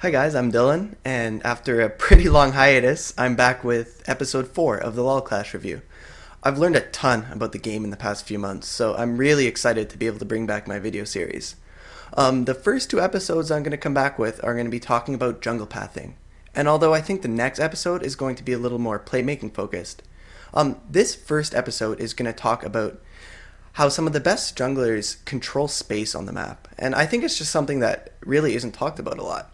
Hi guys, I'm Dylan, and after a pretty long hiatus, I'm back with episode 4 of the LoLClash review. I've learned a ton about the game in the past few months, so I'm really excited to be able to bring back my video series. The first two episodes I'm going to come back with are going to be talking about jungle pathing, and although I think the next episode is going to be a little more playmaking focused, this first episode is going to talk about how some of the best junglers control space on the map, and I think it's just something that really isn't talked about a lot.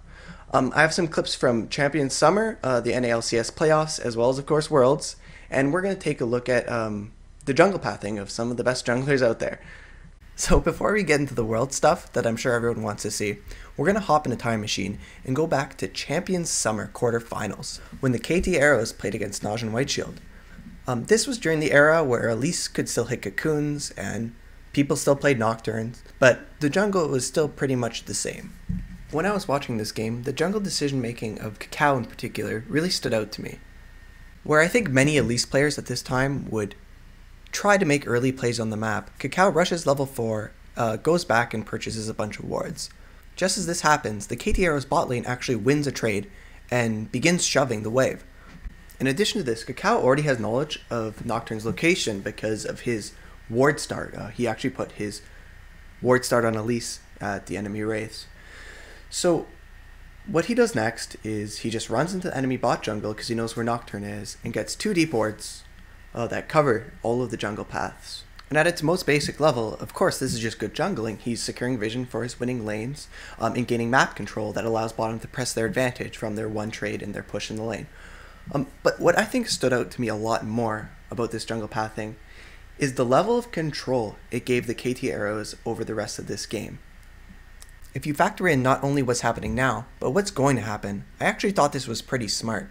I have some clips from Champions Summer, the NALCS playoffs, as well as, of course, Worlds, and we're going to take a look at the jungle pathing of some of the best junglers out there. So before we get into the World stuff that I'm sure everyone wants to see, we're going to hop in a time machine and go back to Champions Summer quarterfinals, when the KT Arrows played against Naj and Whiteshield. This was during the era where Elise could still hit cocoons, and people still played Nocturnes, but the jungle was still pretty much the same. When I was watching this game, the jungle decision-making of Cacao in particular really stood out to me. Where I think many Elise players at this time would try to make early plays on the map, Cacao rushes level 4, goes back and purchases a bunch of wards. Just as this happens, the KT Arrows bot lane actually wins a trade and begins shoving the wave. In addition to this, Cacao already has knowledge of Nocturne's location because of his ward start. He actually put his ward start on Elise at the enemy wraiths. So what he does next is he just runs into the enemy bot jungle because he knows where Nocturne is and gets 2 deep wards that cover all of the jungle paths. And at its most basic level, of course, this is just good jungling. He's securing vision for his winning lanes and gaining map control that allows bottom to press their advantage from their one trade and their push in the lane. But what I think stood out to me a lot more about this jungle pathing is the level of control it gave the KT Arrows over the rest of this game. If you factor in not only what's happening now, but what's going to happen, I actually thought this was pretty smart.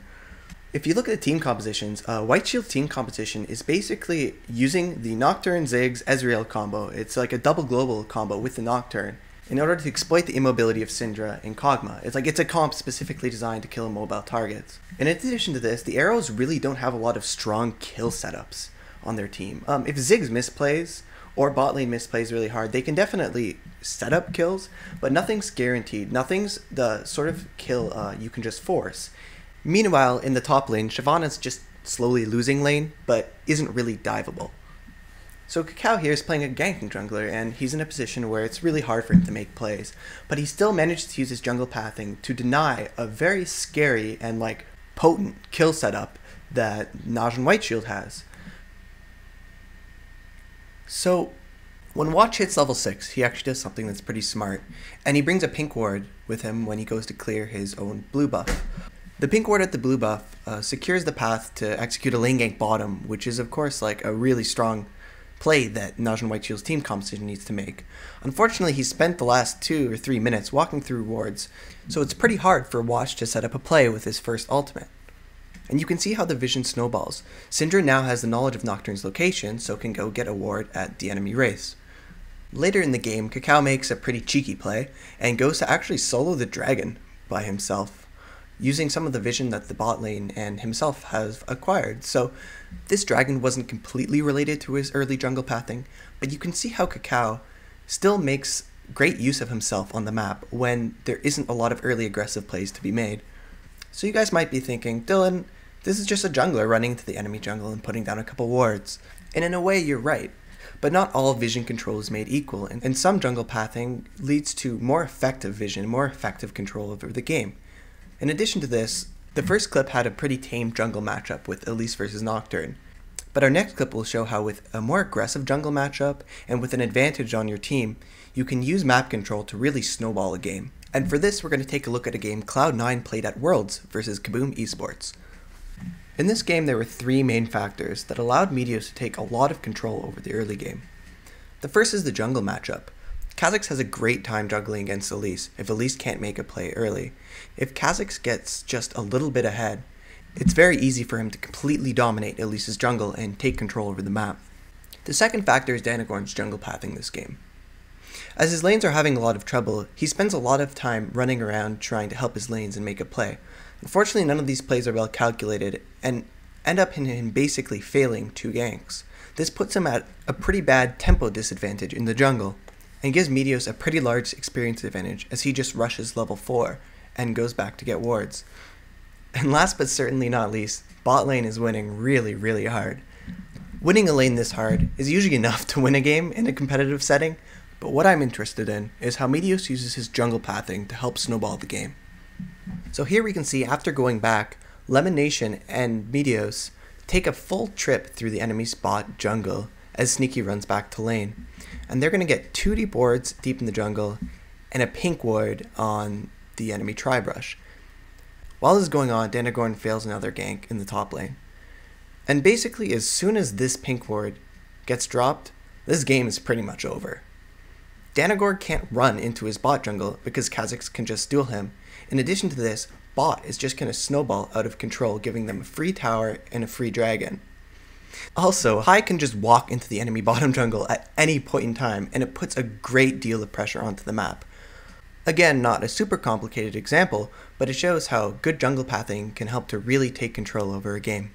If you look at the team compositions, Whiteshield's team composition is basically using the Nocturne, Ziggs, Ezreal combo. It's like a double global combo with the Nocturne in order to exploit the immobility of Syndra and Kog'Maw. It's a comp specifically designed to kill mobile targets. And in addition to this, the Arrows really don't have a lot of strong kill setups on their team. If Ziggs misplays, or bot lane misplays really hard, they can definitely set up kills, but nothing's guaranteed. Nothing's the sort of kill you can just force. Meanwhile, in the top lane, Shyvana's just slowly losing lane, but isn't really diveable. So Cacao here is playing a ganking jungler, and he's in a position where it's really hard for him to make plays, but he still managed to use his jungle pathing to deny a very scary and potent kill setup that Naj and Whiteshield has. So, when Watch hits level 6, he actually does something that's pretty smart, and he brings a pink ward with him when he goes to clear his own blue buff. The pink ward at the blue buff secures the path to execute a lane gank bottom, which is of course a really strong play that Naj and Whiteshield's team composition needs to make. Unfortunately, he spent the last 2 or 3 minutes walking through wards, so it's pretty hard for Watch to set up a play with his first ultimate. And you can see how the vision snowballs. Syndra now has the knowledge of Nocturne's location, so can go get a ward at the enemy wraiths. Later in the game, Cacao makes a pretty cheeky play, and goes to actually solo the dragon by himself, using some of the vision that the bot lane and himself have acquired. So this dragon wasn't completely related to his early jungle pathing, but you can see how Cacao still makes great use of himself on the map when there isn't a lot of early aggressive plays to be made. So you guys might be thinking, Dylan, this is just a jungler running into the enemy jungle and putting down a couple wards. And in a way, you're right. But not all vision control is made equal, and some jungle pathing leads to more effective vision, more effective control over the game. In addition to this, the first clip had a pretty tame jungle matchup with Elise versus Nocturne. But our next clip will show how with a more aggressive jungle matchup, and with an advantage on your team, you can use map control to really snowball a game. And for this, we're going to take a look at a game Cloud9 played at Worlds versus Kaboom Esports. In this game, there were 3 main factors that allowed Meteos to take a lot of control over the early game. The first is the jungle matchup. Kha'Zix has a great time juggling against Elise if Elise can't make a play early. If Kha'Zix gets just a little bit ahead, it's very easy for him to completely dominate Elise's jungle and take control over the map. The second factor is Danagorn's jungle pathing this game. As his lanes are having a lot of trouble, he spends a lot of time running around trying to help his lanes and make a play. Unfortunately, none of these plays are well calculated and end up in him basically failing 2 ganks. This puts him at a pretty bad tempo disadvantage in the jungle, and gives Meteos a pretty large experience advantage as he just rushes level 4 and goes back to get wards. And last but certainly not least, bot lane is winning really hard. Winning a lane this hard is usually enough to win a game in a competitive setting, but what I'm interested in is how Meteos uses his jungle pathing to help snowball the game. So here we can see after going back, Lemon Nation and Meteos take a full trip through the enemy spot jungle as Sneaky runs back to lane. And they're going to get 2 deep wards deep in the jungle and a pink ward on the enemy tri-brush. While this is going on, Danagorn fails another gank in the top lane. And basically as soon as this pink ward gets dropped, this game is pretty much over. Danagorn can't run into his bot jungle because Kha'Zix can just duel him. In addition to this, bot is just going to snowball out of control, giving them a free tower and a free dragon. Also, Hai can just walk into the enemy bottom jungle at any point in time, and it puts a great deal of pressure onto the map. Again, not a super complicated example, but it shows how good jungle pathing can help to really take control over a game.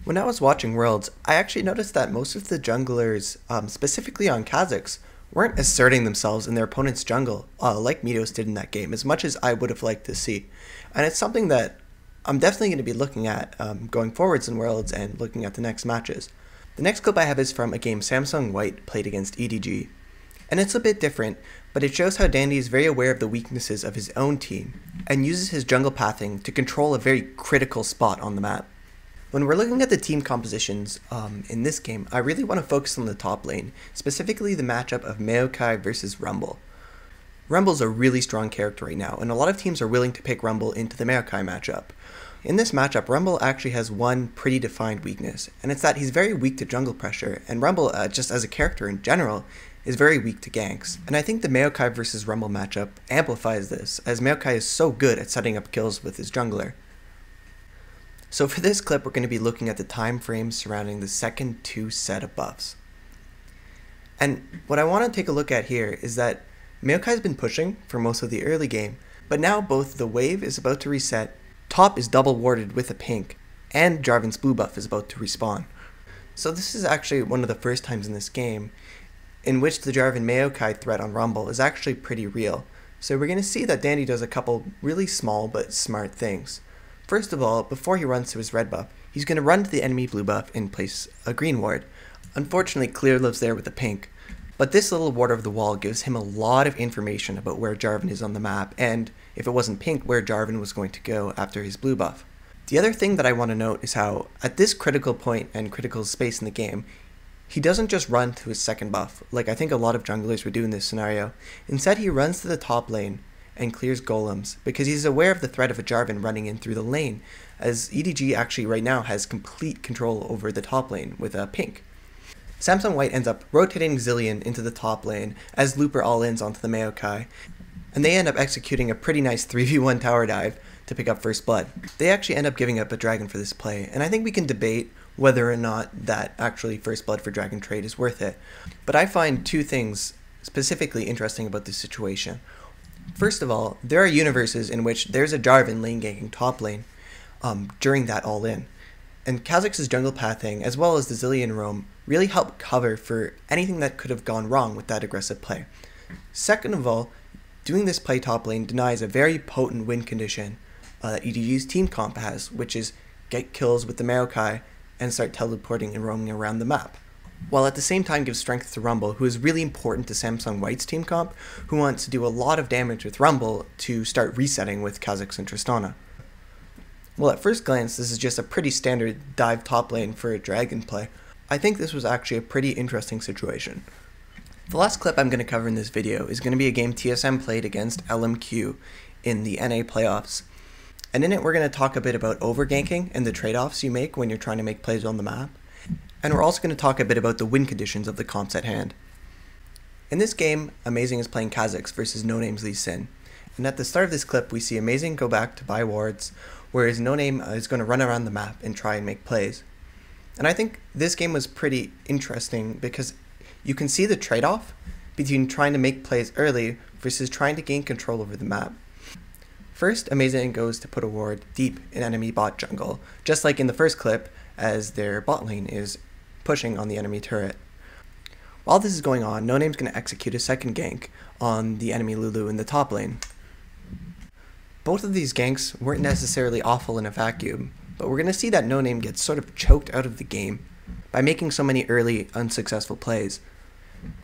When I was watching Worlds, I actually noticed that most of the junglers, specifically on Kha'Zix, weren't asserting themselves in their opponent's jungle like Meteos did in that game, as much as I would have liked to see. And it's something that I'm definitely going to be looking at going forwards in Worlds and looking at the next matches. The next clip I have is from a game Samsung White played against EDG. And it's a bit different, but it shows how Dandy is very aware of the weaknesses of his own team and uses his jungle pathing to control a very critical spot on the map. When we're looking at the team compositions in this game, I really want to focus on the top lane, specifically the matchup of Maokai versus Rumble. Rumble's a really strong character right now, and a lot of teams are willing to pick Rumble into the Maokai matchup. In this matchup, Rumble actually has one pretty defined weakness, and it's that he's very weak to jungle pressure, and Rumble, just as a character in general, is very weak to ganks. And I think the Maokai versus Rumble matchup amplifies this, as Maokai is so good at setting up kills with his jungler. So for this clip, we're going to be looking at the time frames surrounding the second 2 set of buffs. And what I want to take a look at here is that Maokai's been pushing for most of the early game, but now both the wave is about to reset, top is double warded with a pink, and Jarvan's blue buff is about to respawn. So this is actually one of the first times in this game in which the Jarvan Maokai threat on Rumble is actually pretty real. So we're going to see that Dandy does a couple really small but smart things. First of all, before he runs to his red buff, he's going to run to the enemy blue buff and place a green ward. Unfortunately, Clear lives there with a pink, but this little ward over the wall gives him a lot of information about where Jarvan is on the map, and if it wasn't pink, where Jarvan was going to go after his blue buff. The other thing that I want to note is how, at this critical point and critical space in the game, he doesn't just run to his second buff, like I think a lot of junglers would do in this scenario. Instead, he runs to the top lane and clears golems, because he's aware of the threat of a Jarvan running in through the lane, as EDG actually right now has complete control over the top lane with a pink. Samsung White ends up rotating Zilean into the top lane as Looper all-ins onto the Maokai, and they end up executing a pretty nice 3v1 tower dive to pick up first blood. They actually end up giving up a dragon for this play, and I think we can debate whether or not that actually first blood for dragon trade is worth it. But I find 2 things specifically interesting about this situation. First of all, there are universes in which there's a Jarvan lane ganking top lane during that all-in, and Kha'Zix's jungle pathing as well as the Zilean roam really help cover for anything that could have gone wrong with that aggressive play. Second of all, doing this play top lane denies a very potent win condition that EDG's team comp has, which is get kills with the Maokai and start teleporting and roaming around the map, while at the same time gives strength to Rumble, who is really important to Samsung White's team comp, who wants to do a lot of damage with Rumble to start resetting with Kha'Zix and Tristana. Well, at first glance, this is just a pretty standard dive top lane for a dragon play. I think this was actually a pretty interesting situation. The last clip I'm going to cover in this video is going to be a game TSM played against LMQ in the NA playoffs. And in it, we're going to talk a bit about overganking and the trade-offs you make when you're trying to make plays on the map. And we're also going to talk a bit about the win conditions of the comps at hand. In this game, Amazing is playing Kha'Zix versus No Name's Lee Sin. And at the start of this clip, we see Amazing go back to buy wards, whereas No Name is going to run around the map and try and make plays. And I think this game was pretty interesting because you can see the trade-off between trying to make plays early versus trying to gain control over the map. First, Amazing goes to put a ward deep in enemy bot jungle, just like in the first clip, as their bot lane is pushing on the enemy turret. While this is going on, No Name's going to execute a second gank on the enemy Lulu in the top lane. Both of these ganks weren't necessarily awful in a vacuum, but we're going to see that No Name gets sort of choked out of the game by making so many early unsuccessful plays.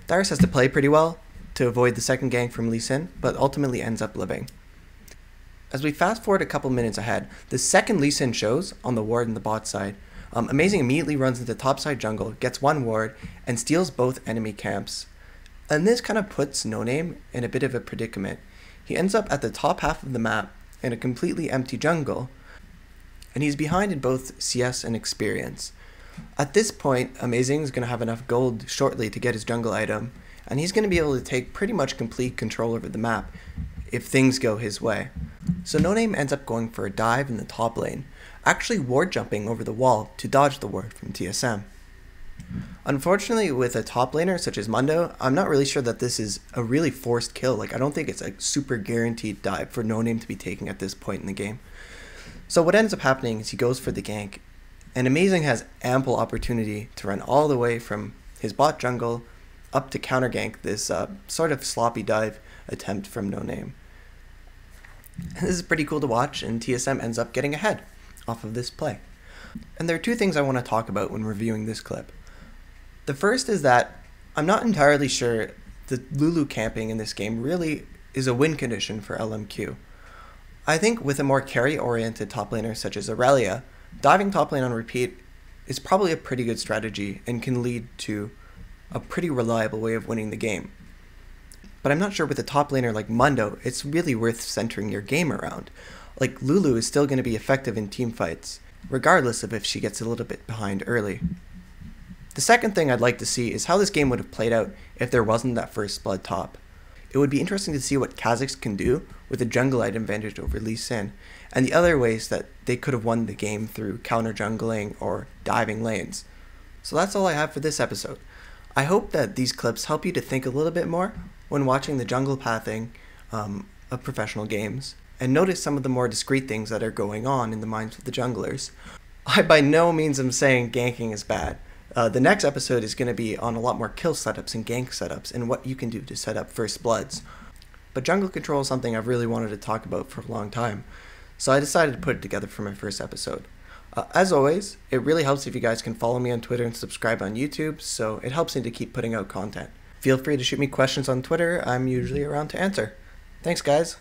Darius has to play pretty well to avoid the second gank from Lee Sin, but ultimately ends up living. As we fast forward a couple minutes ahead, the second Lee Sin shows on the ward in the bot side. Amazing immediately runs into topside jungle, gets one ward, and steals both enemy camps. And this kind of puts No Name in a bit of a predicament. He ends up at the top half of the map in a completely empty jungle, and he's behind in both CS and experience. At this point, Amazing is going to have enough gold shortly to get his jungle item, and he's going to be able to take pretty much complete control over the map if things go his way. So No Name ends up going for a dive in the top lane, actually ward jumping over the wall to dodge the ward from TSM. Unfortunately, with a top laner such as Mundo, I'm not really sure that this is a really forced kill. I don't think it's a super guaranteed dive for No Name to be taking at this point in the game. So what ends up happening is he goes for the gank, and Amazing has ample opportunity to run all the way from his bot jungle up to counter gank this sort of sloppy dive attempt from No Name. This is pretty cool to watch, and TSM ends up getting ahead off of this play. And there are two things I want to talk about when reviewing this clip. The first is that I'm not entirely sure the Lulu camping in this game really is a win condition for LMQ. I think with a more carry-oriented top laner such as Aurelia, diving top lane on repeat is probably a pretty good strategy and can lead to a pretty reliable way of winning the game. But I'm not sure with a top laner like Mundo, it's really worth centering your game around. Lulu is still going to be effective in team fights, regardless of if she gets a little bit behind early. The second thing I'd like to see is how this game would have played out if there wasn't that first blood top. It would be interesting to see what Kha'Zix can do with a jungle item advantage over Lee Sin, and the other ways that they could have won the game through counter jungling or diving lanes. So that's all I have for this episode. I hope that these clips help you to think a little bit more when watching the jungle pathing of professional games, and notice some of the more discreet things that are going on in the minds of the junglers. I by no means am saying ganking is bad. The next episode is going to be on a lot more kill setups and gank setups and what you can do to set up first bloods. But jungle control is something I've really wanted to talk about for a long time, so I decided to put it together for my first episode. As always, it really helps if you guys can follow me on Twitter and subscribe on YouTube, so it helps me to keep putting out content. Feel free to shoot me questions on Twitter. I'm usually around to answer. Thanks, guys.